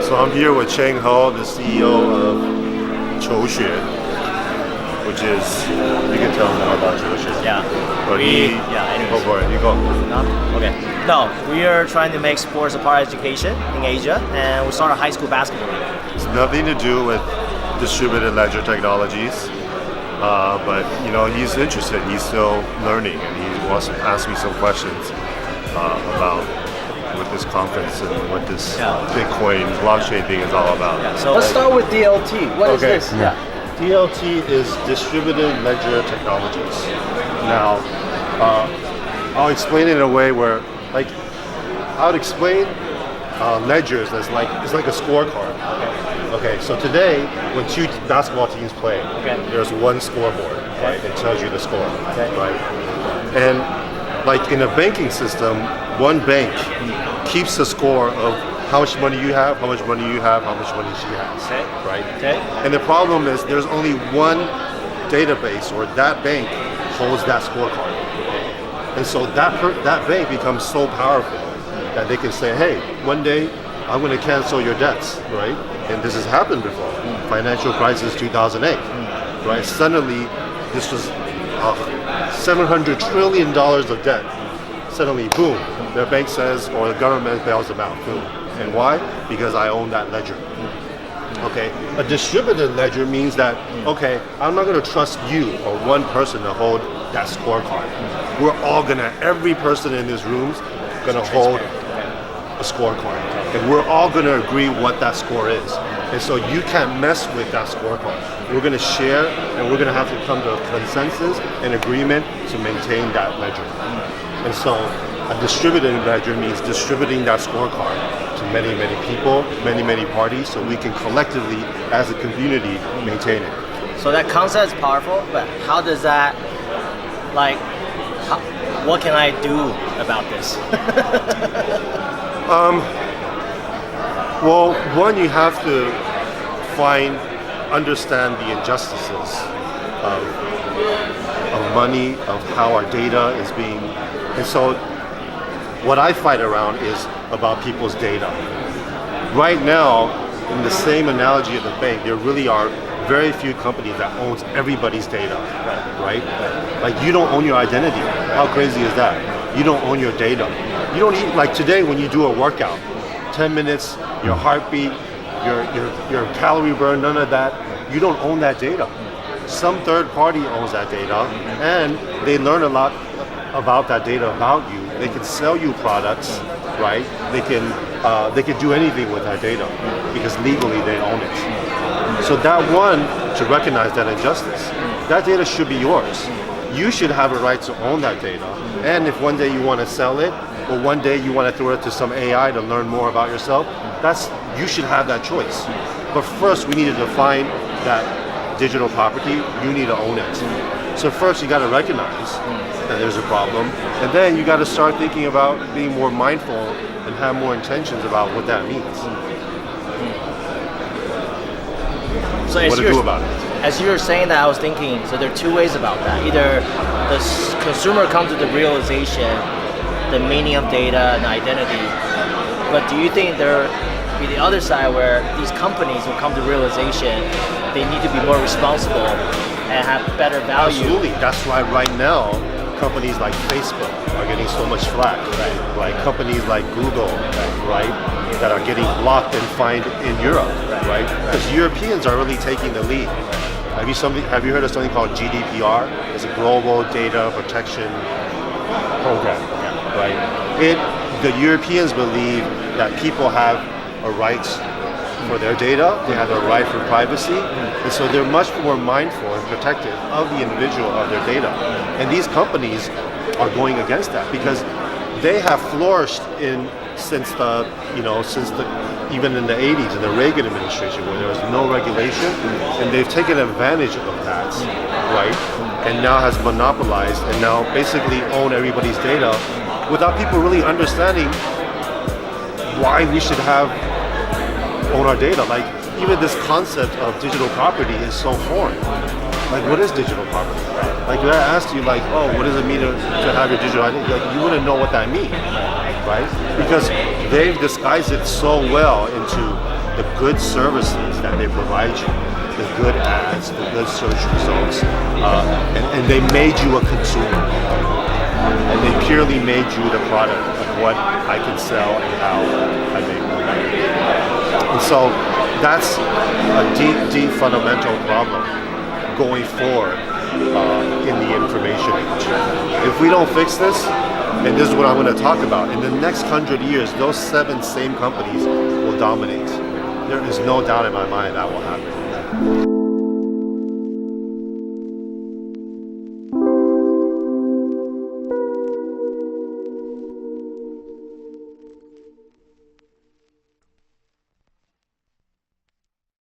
So I'm here with Cheng Ho, the CEO of CHOXUE, which is, you can tell more about CHOXUE. Yeah. Anyways. Go for it, you go. Okay. No, we are trying to make sports a part of education in Asia, and we started a high school basketball league. It's nothing to do with distributed ledger technologies, but he's interested. He's still learning, and he wants to ask me some questions about what this conference and what this Bitcoin blockchain thing is all about. Yeah. So let's start with DLT. What is this? Yeah. DLT is distributed ledger technologies. Now, I'll explain it in a way where, I would explain ledgers as it's like a scorecard. Okay, so today, when two basketball teams play, there's one scoreboard, right? It tells you the score, right? And in a banking system, one bank keeps the score of how much money you have, how much money you have, how much money she has, right? And the problem is there's only one database, or that bank holds that scorecard. And so that bank becomes so powerful that they can say, hey, one day I'm going to cancel your debts, right? And this has happened before. Financial crisis 2008, right? Suddenly, this was $700 trillion of debt. Suddenly, boom, the bank says, or the government bails them out, boom. And why? Because I own that ledger. Okay, a distributed ledger means that, okay, I'm not going to trust you or one person to hold that scorecard. We're all every person in this room is going to hold a scorecard. And we're all going to agree what that score is. And so you can't mess with that scorecard. We're going to share, and we're going to have to come to a consensus and agreement to maintain that ledger. And so a distributed ledger means distributing that scorecard to many, many people, many, many parties, so we can collectively, as a community, maintain it. So that concept is powerful, but how does that, what can I do about this? Well, one, you have to understand the injustices of money, of how our data is being, and so what I fight around is about people's data. Right now, in the same analogy of the bank, there really are very few companies that owns everybody's data, right? You don't own your identity. How crazy is that? You don't own your data. You don't eat, today when you do a workout, 10 minutes, your heartbeat, your calorie burn, none of that, you don't own that data. Some third party owns that data, and they learn a lot about that data about you. They can sell you products, right? They can do anything with that data because legally they own it. So that one, to recognize that injustice, that data should be yours. You should have a right to own that data. And if one day you want to sell it, or one day you want to throw it to some AI to learn more about yourself, you should have that choice. But first, we need to define that digital property. You need to own it. So first, you got to recognize that there's a problem, and then you got to start thinking about being more mindful and have more intentions about what that means. So what to do about it. As you were saying that, I was thinking, so there are two ways about that. Either the consumer comes to the realization, the meaning of data and identity, but do you think there be the other side where these companies will come to realization they need to be more responsible and have better value? Absolutely. That's why right now companies like Facebook are getting so much flack, right? Companies like Google, right, that are getting blocked and fined in Europe, right? Because Europeans are really taking the lead. Have you heard of something called GDPR? It's a global data protection program, right? The Europeans believe that people have a right for their data, they have a right for privacy, and so they're much more mindful and protective of the individual, of their data. And these companies are going against that because they have flourished since even in the 80s, in the Reagan administration, where there was no regulation, and they've taken advantage of that, right? And now has monopolized and now basically own everybody's data without people really understanding why we should own our data. Even this concept of digital property is so foreign. What is digital property? If I asked you, what does it mean to have your digital identity? You wouldn't know what that means, right? Because they've disguised it so well into the good services that they provide you, the good ads, the good search results, and they made you a consumer. And they purely made you the product of what I can sell and how I make money. And so that's a deep fundamental problem going forward in the information age. If we don't fix this, and this is what I'm going to talk about, in the next 100 years, those 7 same companies will dominate. There is no doubt in my mind that will happen.